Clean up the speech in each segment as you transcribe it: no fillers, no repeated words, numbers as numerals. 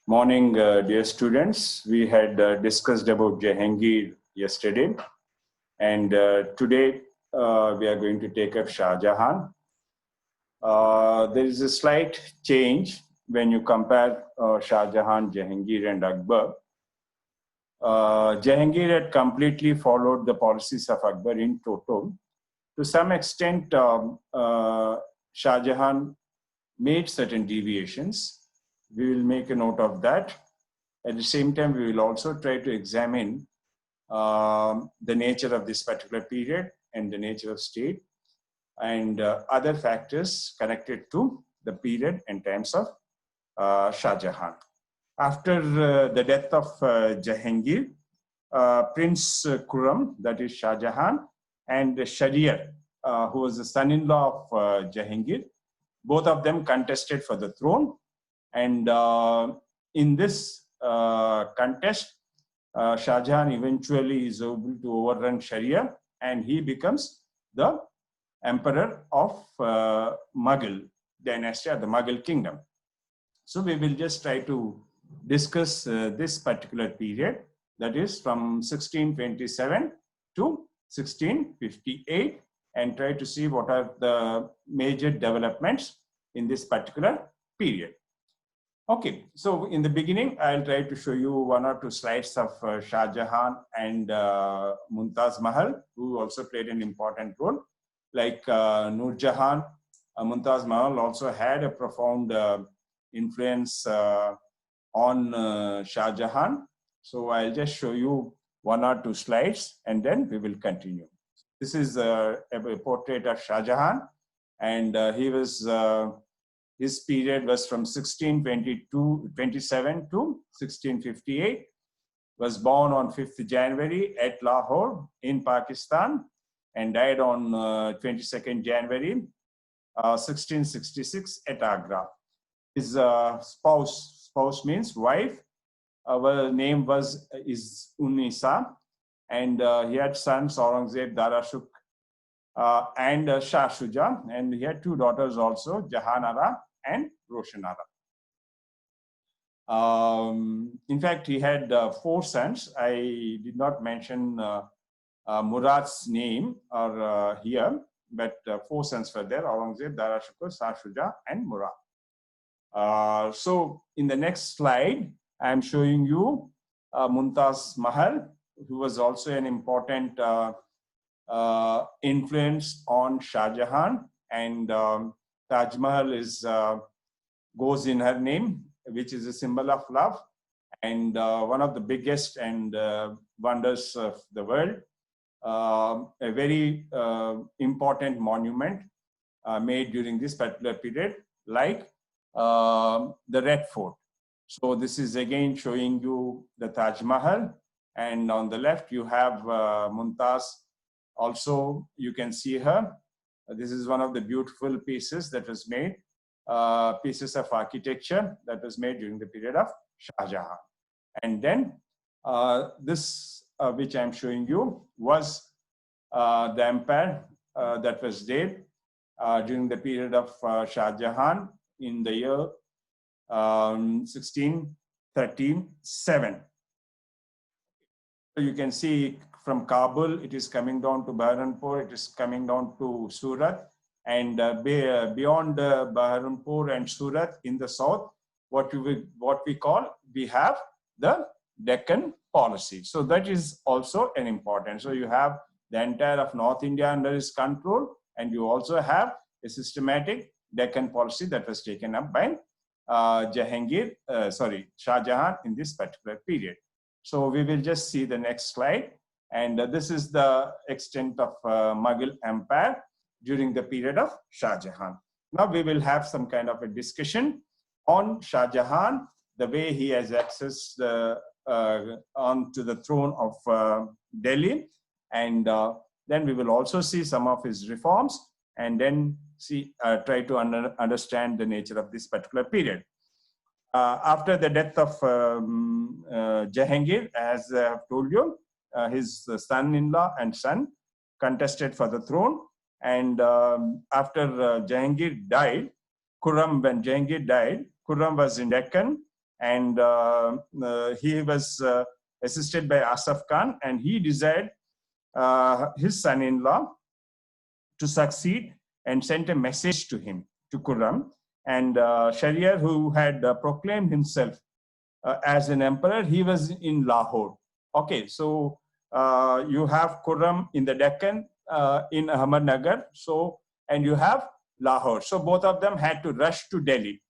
Morning, dear students. We had discussed about Jahangir yesterday, and today we are going to take up Shah Jahan. There is a slight change when you compare Shah Jahan, Jahangir, and Akbar. Jahangir had completely followed the policies of Akbar in toto. To some extent, Shah Jahan made certain deviations. We will make a note of that. At the same time, we will also try to examine the nature of this particular period and the nature of state and other factors connected to the period and times of Shah Jahan. After the death of Jahangir, Prince Khurram, that is Shah Jahan, and Shahryar, who was the son-in-law of Jahangir, both of them contested for the throne. And in this contest, Shah Jahan eventually is able to overrun Shahryar, and he becomes the emperor of Mughal dynasty, or the Mughal kingdom. So we will just try to discuss this particular period, that is from 1627 to 1658, and try to see what are the major developments in this particular period. Okay, so in the beginning, I'll try to show you one or two slides of Shah Jahan and Mumtaz Mahal, who also played an important role. Like Noor Jahan, Mumtaz Mahal also had a profound influence on Shah Jahan. So I'll just show you one or two slides and then we will continue. This is a portrait of Shah Jahan, and his period was from 1627 to 1658. Was born on 5th January at Lahore in Pakistan and died on 22nd January 1666 at Agra. His spouse means wife. Her name is Unnisa, and he had sons Aurangzeb, Darashuk, and Shah Shuja, and he had two daughters also, Jahanara and Roshanara. In fact, he had four sons. I did not mention Murad's name here, but four sons were there: Aurangzeb, Darashuk, Shah Shuja, and Murad. So in the next slide, I am showing you Mumtaz Mahal, who was also an important influence on Shah Jahan, and Taj Mahal goes in her name, which is a symbol of love, and one of the biggest and wonders of the world. A very important monument made during this particular period, like the Red Fort. So this is again showing you the Taj Mahal, and on the left you have Mumtaz. Also, you can see her. This is one of the beautiful pieces that was made, pieces of architecture that was made during the period of Shah Jahan. And then this, which I'm showing you, was the empire that was there during the period of Shah Jahan in the year 1637. So you can see from Kabul, it is coming down to Baharampur, it is coming down to Surat, and beyond Baharampur and Surat in the south, what we call, we have the Deccan policy. So that is also an important. So you have the entire of North India under his control, and you also have a systematic Deccan policy that was taken up by Shah Jahan in this particular period. So we will just see the next slide. And this is the extent of Mughal Empire during the period of Shah Jahan. Now we will have some kind of a discussion on Shah Jahan, the way he has access onto the throne of Delhi. And then we will also see some of his reforms, and then try to understand the nature of this particular period. After the death of Jahangir, as I have told you, his son-in-law and son contested for the throne. And after Jahangir died, when Jahangir died, Khurram was in Deccan, and he was assisted by Asaf Khan, and he desired his son-in-law to succeed and sent a message to him, to Khurram. And Shahryar, who had proclaimed himself as an emperor, he was in Lahore. Okay, so you have Khurram in the Deccan, in Ahmednagar, so, and you have Lahore. So both of them had to rush to Delhi,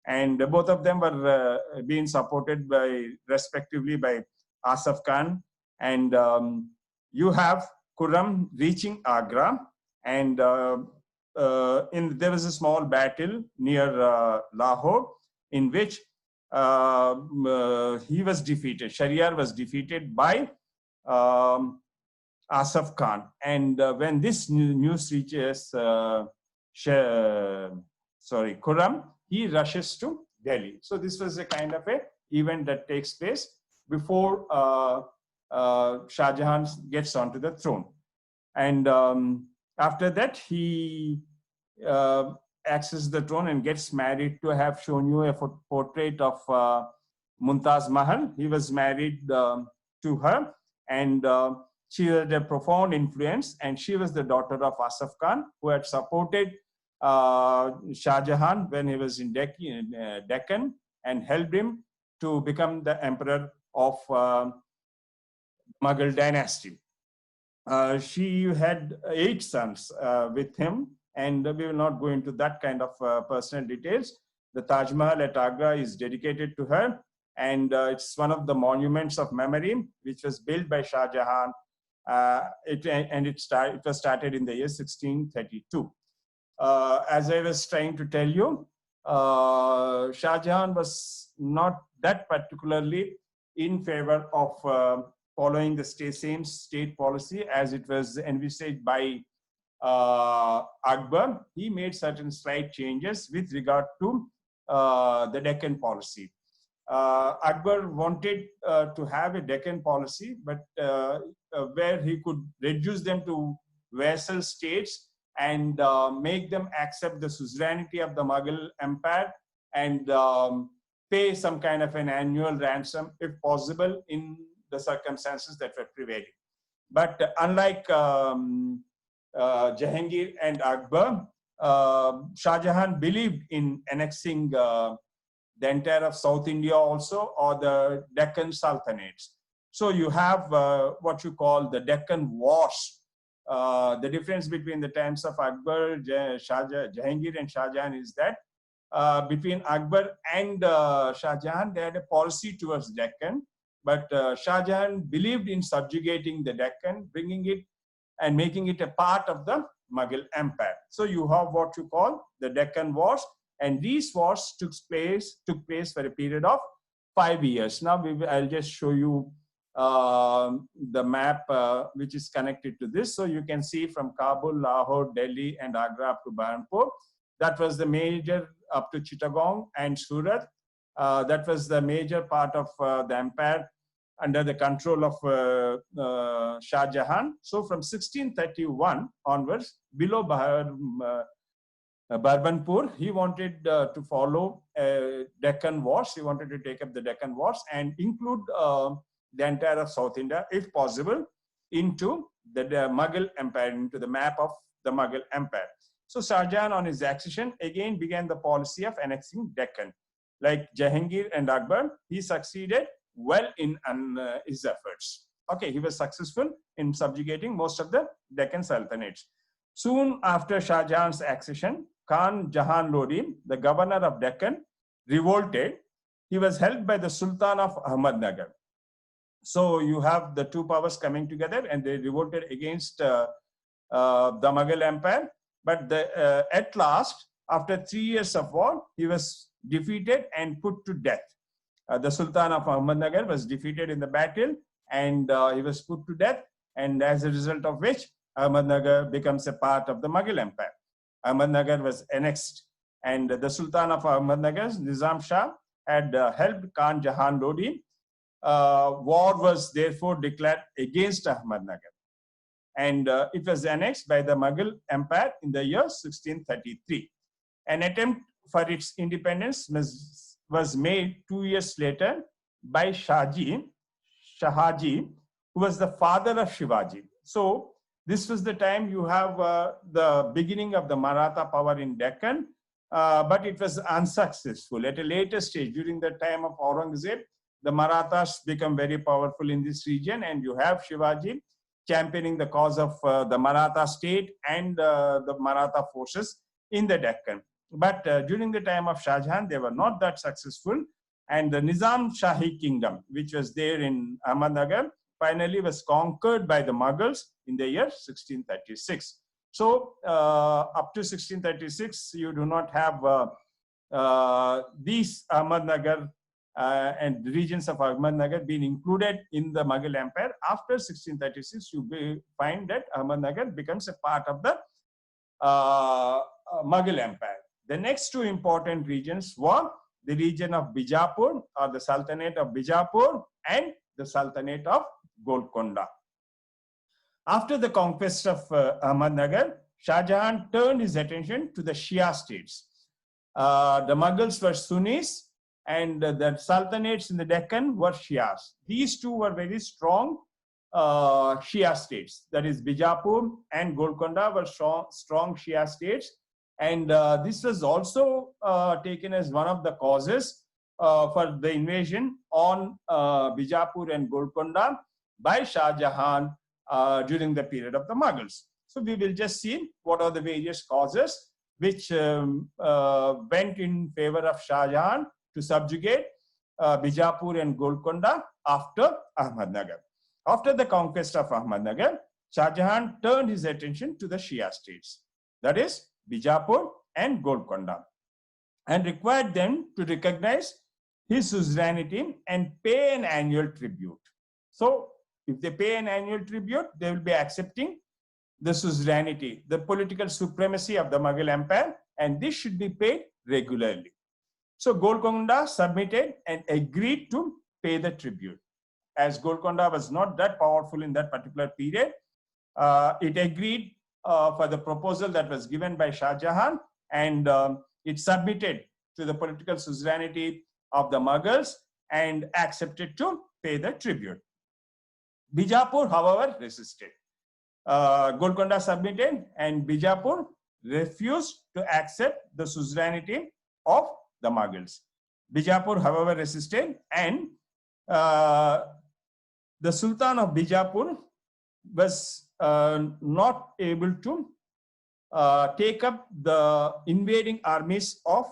and both of them were being supported by, respectively, by Asaf Khan. And you have Khurram reaching Agra, and there was a small battle near Lahore, in which he was defeated. Shahryar was defeated by Asaf Khan. And when this news reaches Khurram, he rushes to Delhi. So this was a kind of a event that takes place before Shah Jahan gets onto the throne. And after that, he accesses the throne and gets married. To have shown you a portrait of Mumtaz Mahal. He was married to her, and she had a profound influence, and she was the daughter of Asaf Khan, who had supported Shah Jahan when he was in Deccan, and helped him to become the emperor of Mughal dynasty. She had 8 sons with him, and we will not go into that kind of personal details. The Taj Mahal at Agra is dedicated to her, and it's one of the monuments of memory which was built by Shah Jahan. It was started in the year 1632. As I was trying to tell you, Shah Jahan was not that particularly in favor of following the same state policy as it was envisaged by Akbar. He made certain slight changes with regard to the Deccan policy. Akbar wanted to have a Deccan policy, but where he could reduce them to vassal states and make them accept the suzerainty of the Mughal Empire, and pay some kind of an annual ransom, if possible, in the circumstances that were prevailing. But unlike Jahangir and Akbar, Shah Jahan believed in annexing the entire of South India also, or the Deccan Sultanates. So you have what you call the Deccan Wars. The difference between the times of Akbar, Jahangir and Shah Jahan is that between Akbar and Shah Jahan, they had a policy towards Deccan, but Shah Jahan believed in subjugating the Deccan, bringing it and making it a part of the Mughal Empire. So you have what you call the Deccan Wars, and these wars took place for a period of 5 years. Now I'll just show you the map which is connected to this. So you can see from Kabul, Lahore, Delhi, and Agra up to Burhanpur. That was the major, up to Chittagong and Surat. That was the major part of the empire under the control of Shah Jahan. So from 1631 onwards, below Burhanpur, he wanted to follow Deccan Wars. He wanted to take up the Deccan Wars and include the entire of South India, if possible, into the Mughal Empire, into the map of the Mughal Empire. So Shah Jahan, on his accession, again began the policy of annexing Deccan. Like Jahangir and Akbar, he succeeded well in his efforts. Okay, he was successful in subjugating most of the Deccan Sultanates. Soon after Shah Jahan's accession, Khan Jahan Lodi, the governor of Deccan, revolted. He was helped by the Sultan of Ahmednagar. So you have the two powers coming together, and they revolted against the Mughal Empire. But at last, after 3 years of war, he was defeated and put to death. The Sultan of Ahmednagar was defeated in the battle, and he was put to death, and as a result of which, Ahmednagar becomes a part of the Mughal Empire. Ahmednagar was annexed, and the Sultan of Ahmednagar, Nizam Shah, had helped Khan Jahan Lodi. War was therefore declared against Ahmednagar, and it was annexed by the Mughal Empire in the year 1633. An attempt for its independence was made 2 years later by Shahaji, who was the father of Shivaji. So this was the time you have the beginning of the Maratha power in Deccan, but it was unsuccessful. At a later stage, during the time of Aurangzeb, the Marathas become very powerful in this region, and you have Shivaji championing the cause of the Maratha state and the Maratha forces in the Deccan. But during the time of Shah Jahan, they were not that successful, and the Nizam Shahi kingdom, which was there in Ahmednagar, finally was conquered by the Mughals in the year 1636. So up to 1636, you do not have these Ahmednagar and the regions of Ahmednagar being included in the Mughal Empire. After 1636, you find that Ahmednagar becomes a part of the Mughal Empire. The next two important regions were the region of Bijapur, or the Sultanate of Bijapur, and the Sultanate of Golconda. After the conquest of Ahmednagar, Shah Jahan turned his attention to the Shia states. The Mughals were Sunnis, and the sultanates in the Deccan were Shias. These two were very strong Shia states. That is, Bijapur and Golconda were strong Shia states. And this was also taken as one of the causes for the invasion on Bijapur and Golconda by Shah Jahan during the period of the Mughals. So we will just see what are the various causes which went in favor of Shah Jahan to subjugate Bijapur and Golconda after Ahmednagar. After the conquest of Ahmednagar, Shah Jahan turned his attention to the Shia states, that is, Bijapur and Golconda, and required them to recognize his suzerainty and pay an annual tribute. So, if they pay an annual tribute, they will be accepting the suzerainty, the political supremacy of the Mughal Empire, and this should be paid regularly. So, Golconda submitted and agreed to pay the tribute. As Golconda was not that powerful in that particular period, it agreed for the proposal that was given by Shah Jahan, and it submitted to the political suzerainty of the Mughals and accepted to pay the tribute. Bijapur, however, resisted. Golconda submitted, and Bijapur refused to accept the suzerainty of the Mughals. Bijapur, however, resisted, and the Sultan of Bijapur was not able to take up the invading armies of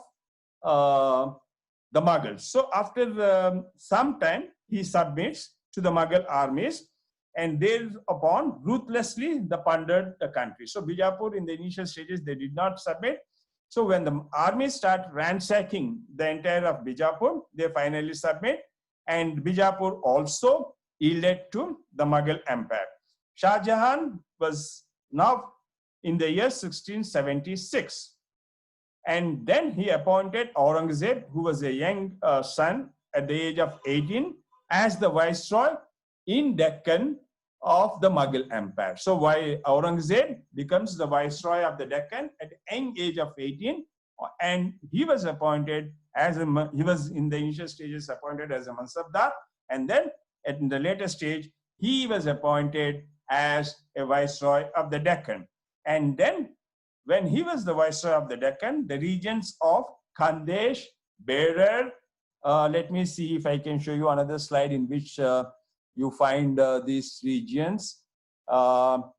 the Mughals. So after some time, he submits to the Mughal armies, and thereupon ruthlessly they plundered the country. So Bijapur, in the initial stages, they did not submit. So when the armies start ransacking the entire of Bijapur, they finally submit, and Bijapur also yielded to the Mughal Empire. Shah Jahan was now in the year 1676. And then he appointed Aurangzeb, who was a young son at the age of 18, as the viceroy in Deccan of the Mughal Empire. So why Aurangzeb becomes the viceroy of the Deccan at the young age of 18, and he was appointed as he was in the initial stages appointed as a Mansabdar, and then at the later stage he was appointed as a viceroy of the Deccan. And then when he was the viceroy of the Deccan, the regions of Khandesh, Berar, let me see if I can show you another slide in which you find these regions. No,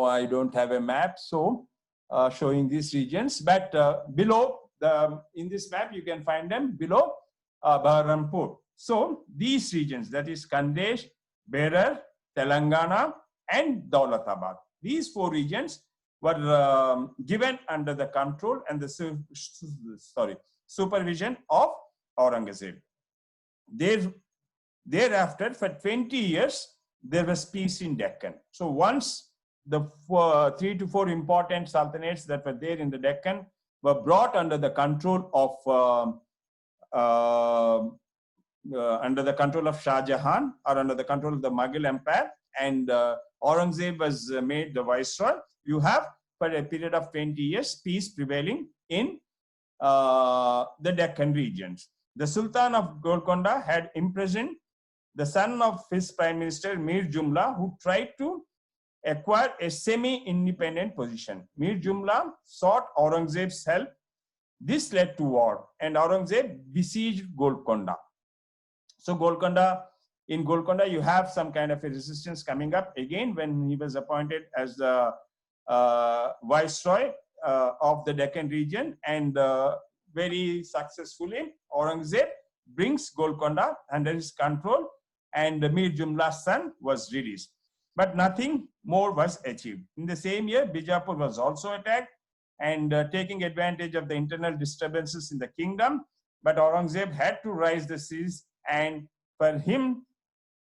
I don't have a map, so showing these regions, but below in this map you can find them below Baharampur. So these regions, that is Khandesh, Berar, Telangana, and Daulatabad, these four regions were given under the control and the supervision of Aurangzeb. Thereafter, for 20 years, there was peace in Deccan. So once the 3 to 4 important sultanates that were there in the Deccan were brought under the control of Shah Jahan, or under the control of the Mughal Empire, and Aurangzeb was made the viceroy, you have for a period of 20 years peace prevailing in the Deccan regions. The Sultan of Golconda had imprisoned the son of his Prime Minister Mir Jumla, who tried to acquire a semi-independent position. Mir Jumla sought Aurangzeb's help. This led to war, and Aurangzeb besieged Golconda. So in Golconda, you have some kind of a resistance coming up again when he was appointed as the viceroy of the Deccan region, and very successfully Aurangzeb brings Golconda under his control, and Mir Jumla's son was released. But nothing more was achieved. In the same year, Bijapur was also attacked, and taking advantage of the internal disturbances in the kingdom, but Aurangzeb had to rise the siege, and for him,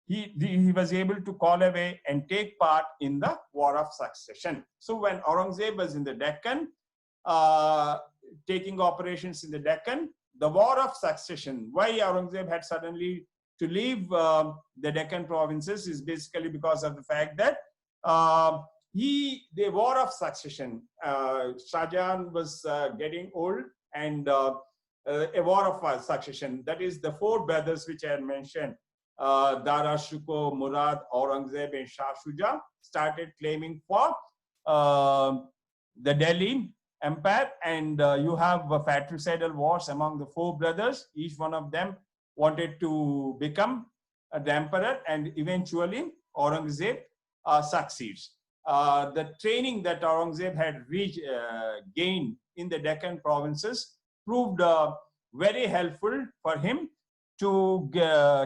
he was able to call away and take part in the War of Succession. So when Aurangzeb was in the Deccan, taking operations in the Deccan, the War of Succession, why Aurangzeb had suddenly to leave the Deccan provinces is basically because of the fact that the War of Succession, Shah Jahan was getting old, and a War of Succession, that is the four brothers which I had mentioned, Dara Shikoh, Murad, Aurangzeb, and Shah Shuja, started claiming for the Delhi Empire, and you have fratricidal wars among the four brothers. Each one of them wanted to become the emperor, and eventually Aurangzeb succeeds. The training that Aurangzeb had gained in the Deccan provinces proved very helpful for him to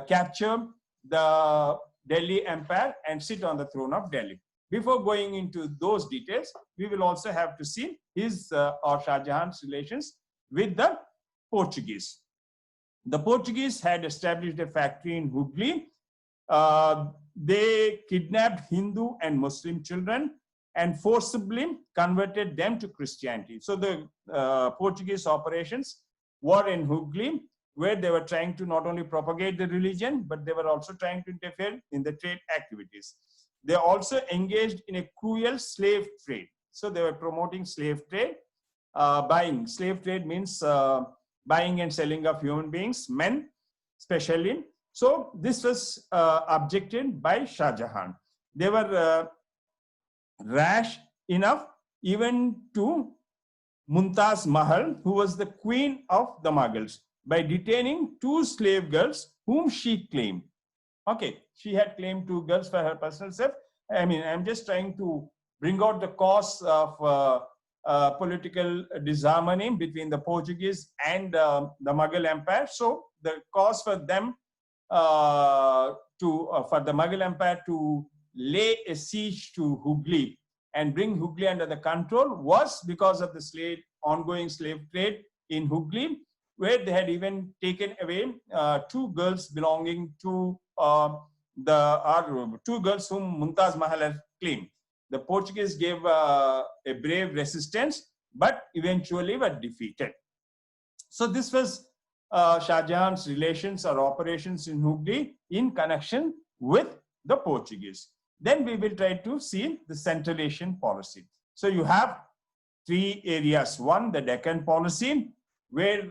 capture the Delhi Empire and sit on the throne of Delhi. Before going into those details, we will also have to see his or Shah Jahan's relations with the Portuguese. The Portuguese had established a factory in Hooghly. They kidnapped Hindu and Muslim children and forcibly converted them to Christianity. So the Portuguese operations were in Hooghly, where they were trying to not only propagate the religion, but they were also trying to interfere in the trade activities. They also engaged in a cruel slave trade. So they were promoting slave trade, buying. Slave trade means buying and selling of human beings, men especially. So this was objected by Shah Jahan. They were rash enough even to Mumtaz Mahal, who was the queen of the Mughals, by detaining two slave girls whom she claimed. Okay, she had claimed two girls for her personal self. I mean, I'm just trying to bring out the cause of political disharmony between the Portuguese and the Mughal Empire. So the cause for them for the Mughal Empire to lay a siege to Hooghly and bring Hooghly under the control was because of the ongoing slave trade in Hooghly, where they had even taken away two girls belonging to two girls whom Mumtaz Mahal had claimed. The Portuguese gave a brave resistance, but eventually were defeated. So this was Shah Jahan's relations or operations in Hooghly in connection with the Portuguese. Then we will try to see the Central Asian policy. So you have three areas. One, the Deccan policy, where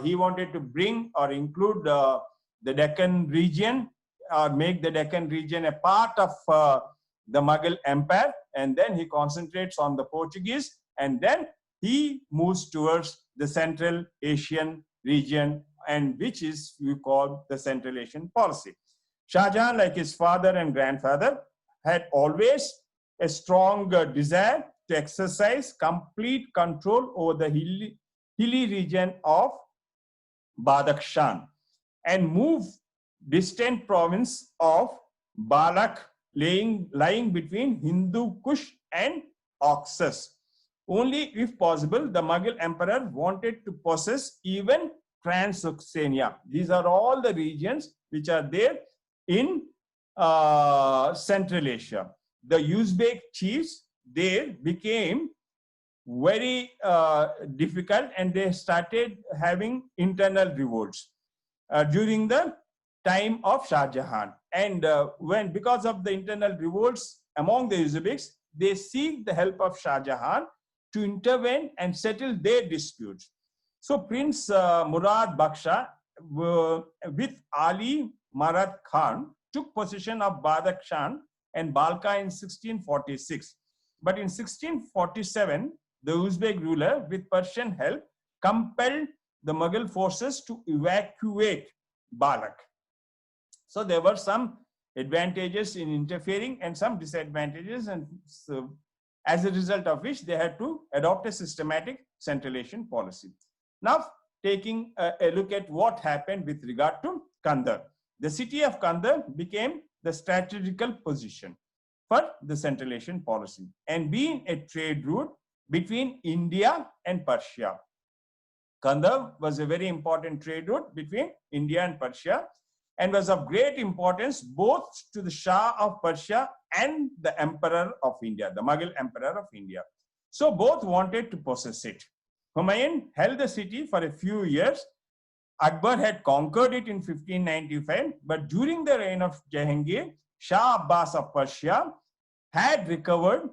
he wanted to bring or include the Deccan region or make the Deccan region a part of the Mughal Empire, and then he concentrates on the Portuguese, and then he moves towards the Central Asian region, and which is we call the Central Asian policy. Shah Jahan, like his father and grandfather, had always a strong desire to exercise complete control over the hilly region of Badakhshan and move distant province of Balakh lying between Hindu Kush and Oxus. Only if possible, the Mughal emperor wanted to possess even Transoxania. These are all the regions which are there in Central Asia. The Uzbek chiefs there became very difficult, and they started having internal revolts during the time of Shah Jahan. And because of the internal revolts among the Uzbeks, they seek the help of Shah Jahan to intervene and settle their disputes. So Prince Murad Baksha with Ali Marad Khan took possession of Badakhshan and Balkha in 1646. But in 1647, the Uzbek ruler, with Persian help, compelled the Mughal forces to evacuate Balkh. So there were some advantages in interfering and some disadvantages, and so as a result of which they had to adopt a systematic Central Asian policy. Now, taking a look at what happened with regard to Kandar. The city of Kandar became the strategical position for the Central Asian policy and being a trade route between India and Persia. Kandar was a very important trade route between India and Persia and was of great importance both to the Shah of Persia and the Emperor of India, the Mughal Emperor of India. So both wanted to possess it. Humayun held the city for a few years. Akbar had conquered it in 1595, but during the reign of Jahangir, Shah Abbas of Persia had recovered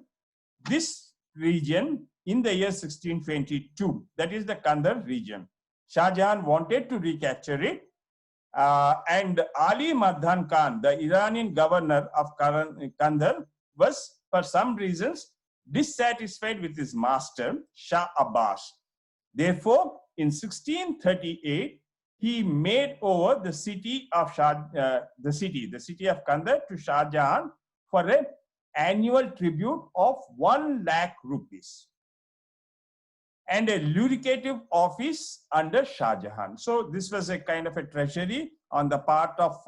this region in the year 1622, that is the Kandar region. Shah Jahan wanted to recapture it, and Ali Mardan Khan, the Iranian governor of Kandar, was for some reasons dissatisfied with his master, Shah Abbas. Therefore, in 1638, he made over the city of the city of Kandar to Shah Jahan for an annual tribute of 1 lakh rupees and a lucrative office under Shah Jahan. So this was a kind of a treasury on the part of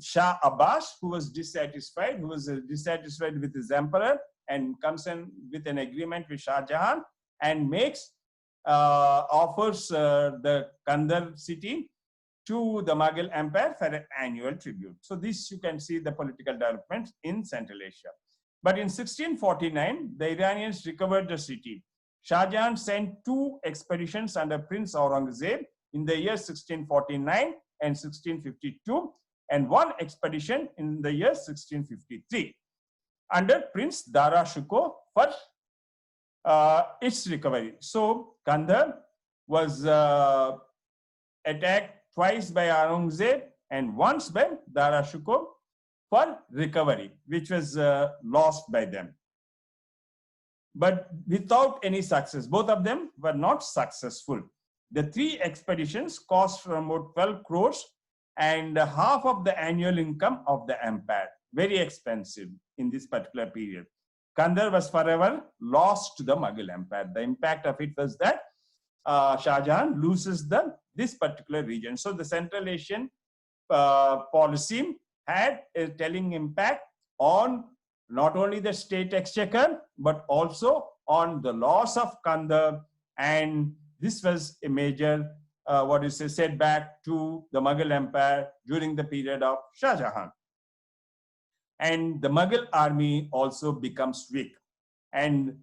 Shah Abbas, who was dissatisfied with his emperor, and comes in with an agreement with Shah Jahan and makes offers the Kandar city to the Mughal Empire for an annual tribute. So this, you can see the political developments in Central Asia. But in 1649, the Iranians recovered the city. Shah Jahan sent 2 expeditions under Prince Aurangzeb in the year 1649 and 1652, and 1 expedition in the year 1653 under Prince Dara Shikoh for its recovery. So Kandar was attacked twice by Aurangzeb and once by Dara Shikoh for recovery, which was lost by them, but without any success. Both of them were not successful. The 3 expeditions cost from about 12 crores and half of the annual income of the empire. Very expensive in this particular period. Kandar was forever lost to the Mughal Empire. The impact of it was that Shah Jahan loses this particular region. So the Central Asian policy had a telling impact on not only the state exchequer, but also on the loss of Kandar, and this was a major setback to the Mughal Empire during the period of Shah Jahan. And the Mughal army also becomes weak, and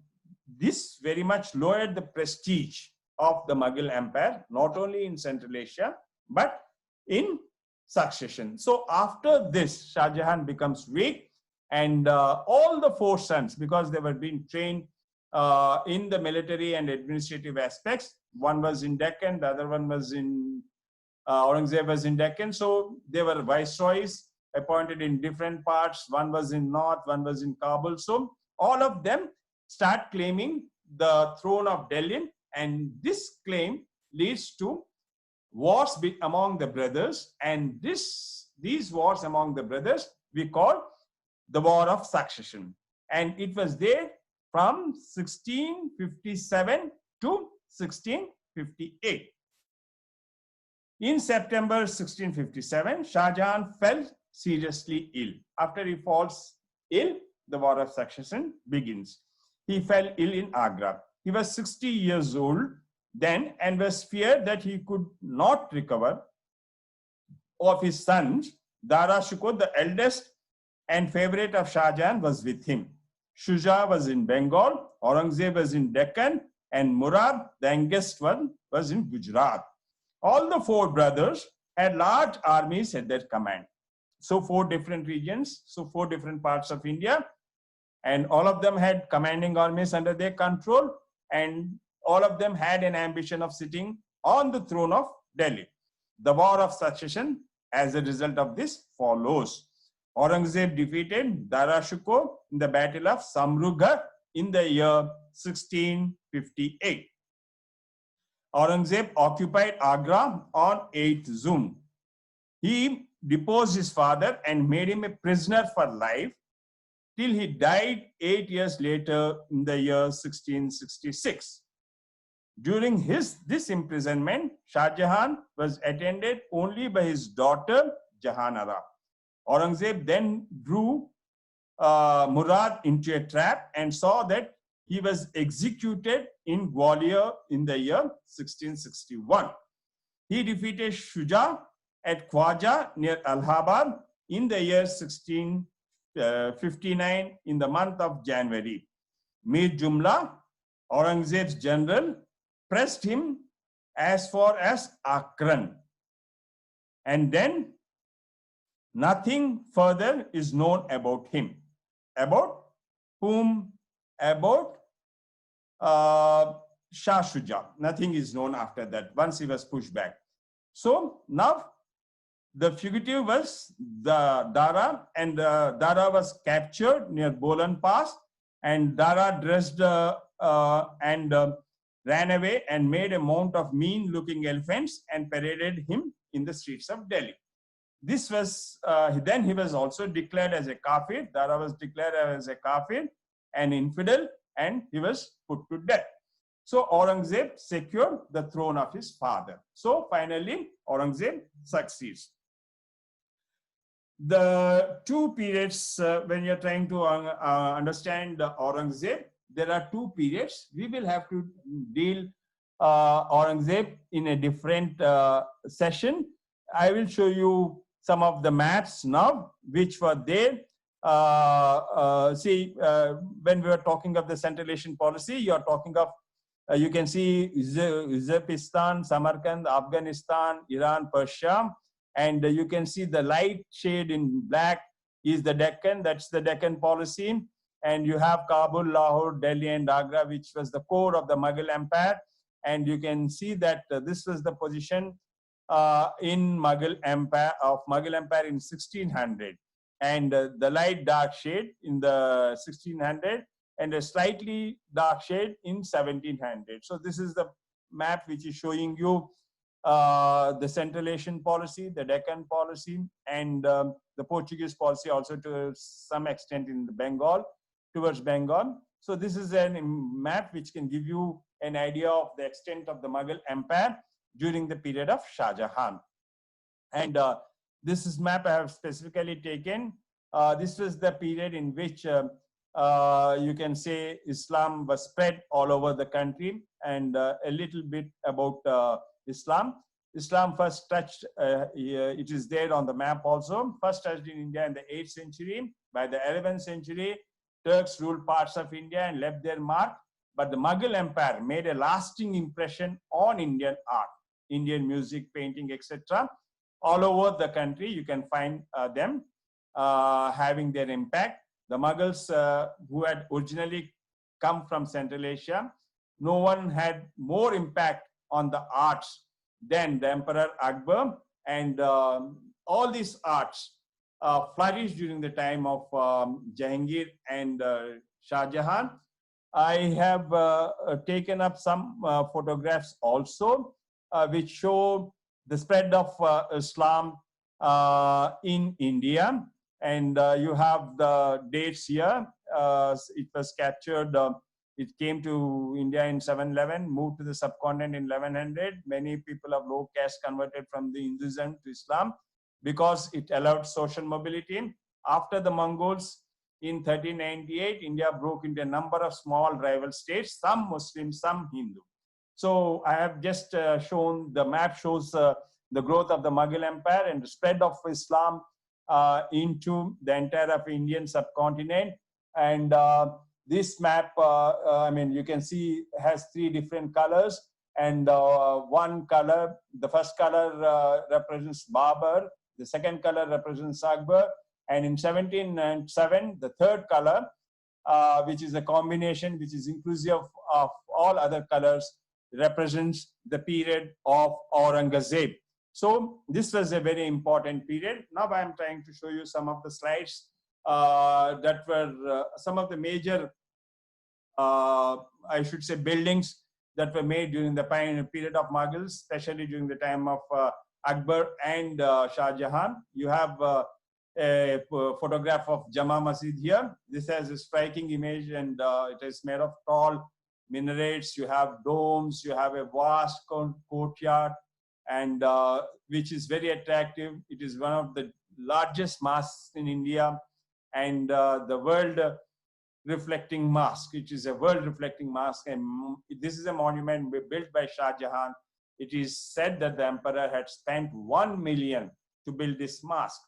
this very much lowered the prestige of the Mughal Empire, not only in Central Asia, but in succession. So after this, Shah Jahan becomes weak, and all the 4 sons, because they were being trained in the military and administrative aspects, one was in Deccan, the other one was in Aurangzeb was in Deccan. So they were viceroys appointed in different parts. One was in North, one was in Kabul. So all of them start claiming the throne of Delhi, and this claim leads to wars among the brothers, and these wars among the brothers we call the War of Succession, and it was there from 1657 to 1658. In September 1657, Shah Jahan fell seriously ill. After he falls ill, the War of Succession begins. He fell ill in Agra. He was 60 years old then and was feared that he could not recover. Of his sons, Dara Shikoh, the eldest and favorite of Shah Jahan, was with him. Shuja was in Bengal, Aurangzeb was in Deccan, and Murad, the youngest one, was in Gujarat. All the 4 brothers had large armies at their command. So 4 different regions, so 4 different parts of India, and all of them had commanding armies under their control, and all of them had an ambition of sitting on the throne of Delhi. The war of succession as a result of this follows. Aurangzeb defeated Dara Shikoh in the Battle of Samrughar in the year 1658. Aurangzeb occupied Agra on 8th June. He deposed his father and made him a prisoner for life till he died 8 years later in the year 1666. During this imprisonment, Shah Jahan was attended only by his daughter Jahanara. Aurangzeb then drew Murad into a trap and saw that he was executed in Gwalior in the year 1661. He defeated Shuja at Khwaja near Allahabad in the year 1659 in the month of January. Mir Jumla, Aurangzeb's general, pressed him as far as Akran. And then nothing further is known about him. About whom? About Shah Shuja. Nothing is known after that, once he was pushed back. So now the fugitive was the Dara, and Dara was captured near Bolan Pass, and Dara dressed and ran away and made a mount of mean-looking elephants and paraded him in the streets of Delhi. This was, then he was also declared as a kafir. Dara was declared as a kafir, an infidel, and he was put to death. So Aurangzeb secured the throne of his father. So finally, Aurangzeb succeeds. The two periods, when you're trying to understand Aurangzeb, there are two periods. We will have to deal Aurangzeb in a different session. I will show you some of the maps now, which were there. When we were talking of the Central Asian policy, you're talking of, you can see Uzbekistan, Samarkand, Afghanistan, Iran, Persia, and you can see the light shade in black is the Deccan. That's the Deccan policy. And you have Kabul, Lahore, Delhi, and Agra, which was the core of the Mughal Empire. And you can see that this was the position in Mughal Empire in 1600, and the light dark shade in the 1600, and a slightly dark shade in 1700. So this is the map which is showing you the Central Asian policy, the Deccan policy, and the Portuguese policy also to some extent in the Bengal, towards Bengal. So this is a map which can give you an idea of the extent of the Mughal Empire during the period of Shah Jahan. And this is map I have specifically taken. This was the period in which you can say Islam was spread all over the country, and a little bit about Islam. Islam first touched, it is there on the map also, first touched in India in the 8th century. By the 11th century, Turks ruled parts of India and left their mark. But the Mughal Empire made a lasting impression on Indian art, Indian music, painting, etc. All over the country, you can find them having their impact. The Mughals who had originally come from Central Asia, no one had more impact on the arts than the Emperor Akbar, and all these arts flourished during the time of Jahangir and Shah Jahan. I have taken up some photographs also, which show the spread of Islam in India. And you have the dates here. It was captured, it came to India in 711, moved to the subcontinent in 1100. Many people of low caste converted from the Hinduism to Islam because it allowed social mobility. After the Mongols, in 1398, India broke into a number of small rival states, some Muslim, some Hindu. So I have just shown, the map shows the growth of the Mughal Empire and the spread of Islam into the entire of Indian subcontinent. And this map, I mean, you can see has 3 different colors. And one color, the first color represents Babur, the second color represents Akbar. And in 1707, the third color which is a combination which is inclusive of all other colors, represents the period of Aurangzeb. So this was a very important period. Now I am trying to show you some of the slides that were some of the major, I should say, buildings that were made during the period of Mughals, especially during the time of Akbar and Shah Jahan. You have a photograph of Jama Masjid here. This has a striking image, and it is made of tall minarets. You have domes, you have a vast courtyard, and which is very attractive. It is one of the largest mosques in India, and the world reflecting mosque, which is a world reflecting mosque. And this is a monument built by Shah Jahan. It is said that the emperor had spent 1 million to build this mosque.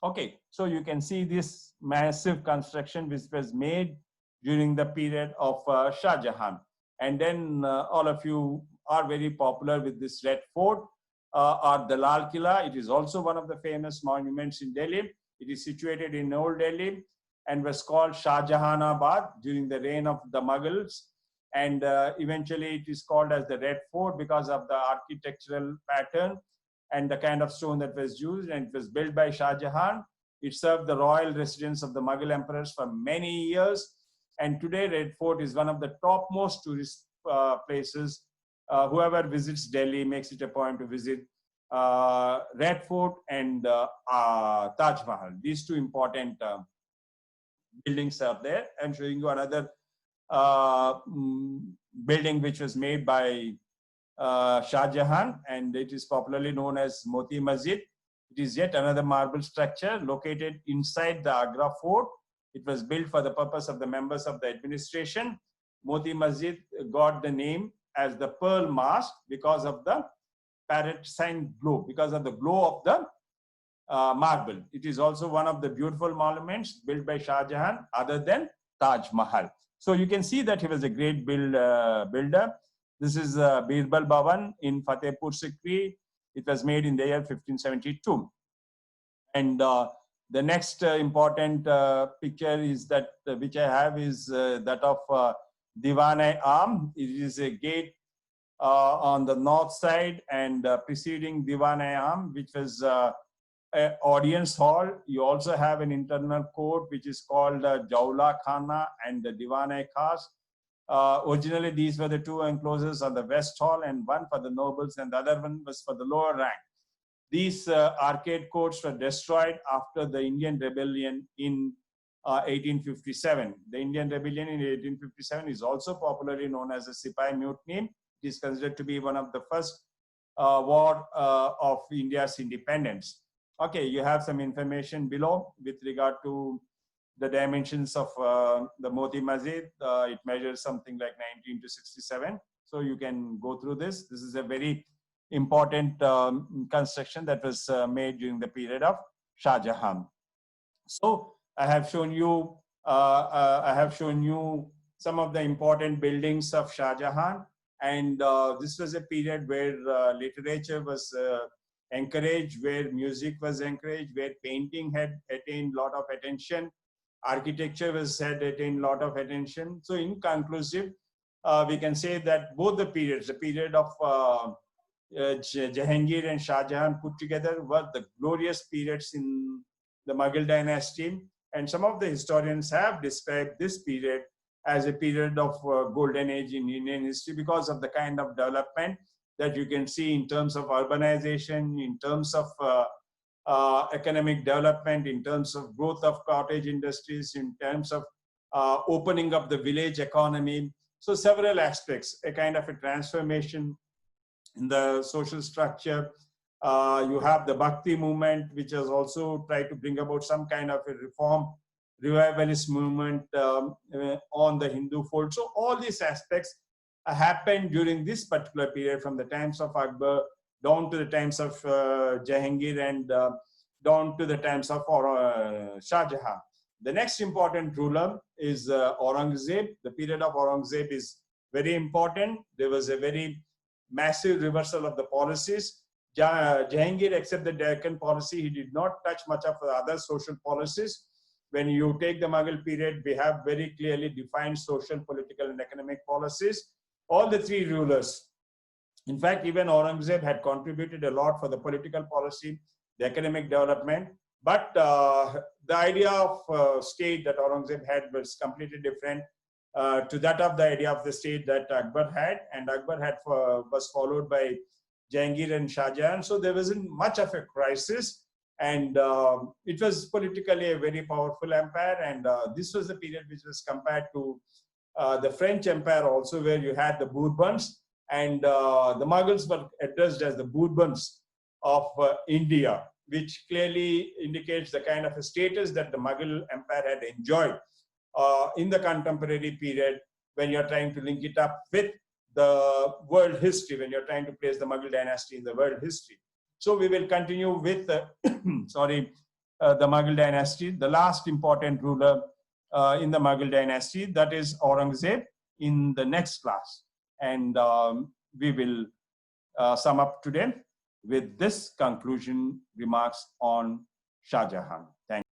Okay, so you can see this massive construction which was made during the period of Shah Jahan. And then all of you are very popular with this Red Fort or the Lal Killa. It is also one of the famous monuments in Delhi. It is situated in Old Delhi and was called Shah Jahanabad during the reign of the Mughals. And eventually it is called as the Red Fort because of the architectural pattern and the kind of stone that was used, and it was built by Shah Jahan. It served the royal residence of the Mughal emperors for many years. And today Red Fort is one of the topmost tourist places. Whoever visits Delhi makes it a point to visit Red Fort and Taj Mahal. These two important buildings are there. I'm showing you another building which was made by Shah Jahan, and it is popularly known as Moti Masjid. It is yet another marble structure located inside the Agra fort. It was built for the purpose of the members of the administration. Moti Masjid got the name as the Pearl Mosque because of the parascine glow, because of the glow of the marble. It is also one of the beautiful monuments built by Shah Jahan other than Taj Mahal. So you can see that he was a great builder. This is Birbal Bhavan in Fatehpur Sikri. It was made in the year 1572. And the next important picture is that which I have is that of Diwan-e-Am. It is a gate on the north side, and preceding Diwan-e-Am, which was audience hall. You also have an internal court which is called Jawla Khana and the Diwan-e-Khas. Originally, these were the two enclosures on the west hall, and one for the nobles, and the other one was for the lower rank. These arcade courts were destroyed after the Indian Rebellion in 1857. The Indian Rebellion in 1857 is also popularly known as the Sipai Mutiny. It is considered to be one of the first war of India's independence. Okay, you have some information below with regard to the dimensions of the Moti Masjid. It measures something like 19 to 67. So you can go through this. This is a very important construction that was made during the period of Shah Jahan. So I have shown you some of the important buildings of Shah Jahan, and this was a period where literature was encouraged, where music was encouraged, where painting had attained a lot of attention, architecture had attained a lot of attention. So in conclusive, we can say that both the periods, the period of Jahangir and Shah Jahan put together, were the glorious periods in the Mughal dynasty. And some of the historians have described this period as a period of golden age in Indian history because of the kind of development that you can see in terms of urbanization, in terms of economic development, in terms of growth of cottage industries, in terms of opening up the village economy. So several aspects, a kind of a transformation in the social structure. You have the Bhakti movement, which has also tried to bring about some kind of a reform, revivalist movement on the Hindu fold. So all these aspects happened during this particular period, from the times of Akbar down to the times of Jahangir and down to the times of Shah Jahan. The next important ruler is Aurangzeb. The period of Aurangzeb is very important. There was a very massive reversal of the policies. Jahangir, except the Deccan policy, he did not touch much of the other social policies. when you take the Mughal period, we have very clearly defined social, political, and economic policies. All the three rulers, in fact, even Aurangzeb had contributed a lot for the political policy, the economic development. But the idea of state that Aurangzeb had was completely different to that of the idea of the state that Akbar had. And Akbar had was followed by Jahangir and Shah Jahan. So there wasn't much of a crisis. And it was politically a very powerful empire. And this was the period which was compared to the French Empire also, where you had the Bourbons. And the Mughals were addressed as the Bourbons of India, which clearly indicates the kind of a status that the Mughal Empire had enjoyed in the contemporary period when you're trying to link it up with the world history, when you're trying to place the Mughal dynasty in the world history. So we will continue with the Mughal dynasty, the last important ruler in the Mughal dynasty, that is Aurangzeb, in the next class. And we will sum up today with this conclusion remarks on Shah Jahan. Thank you.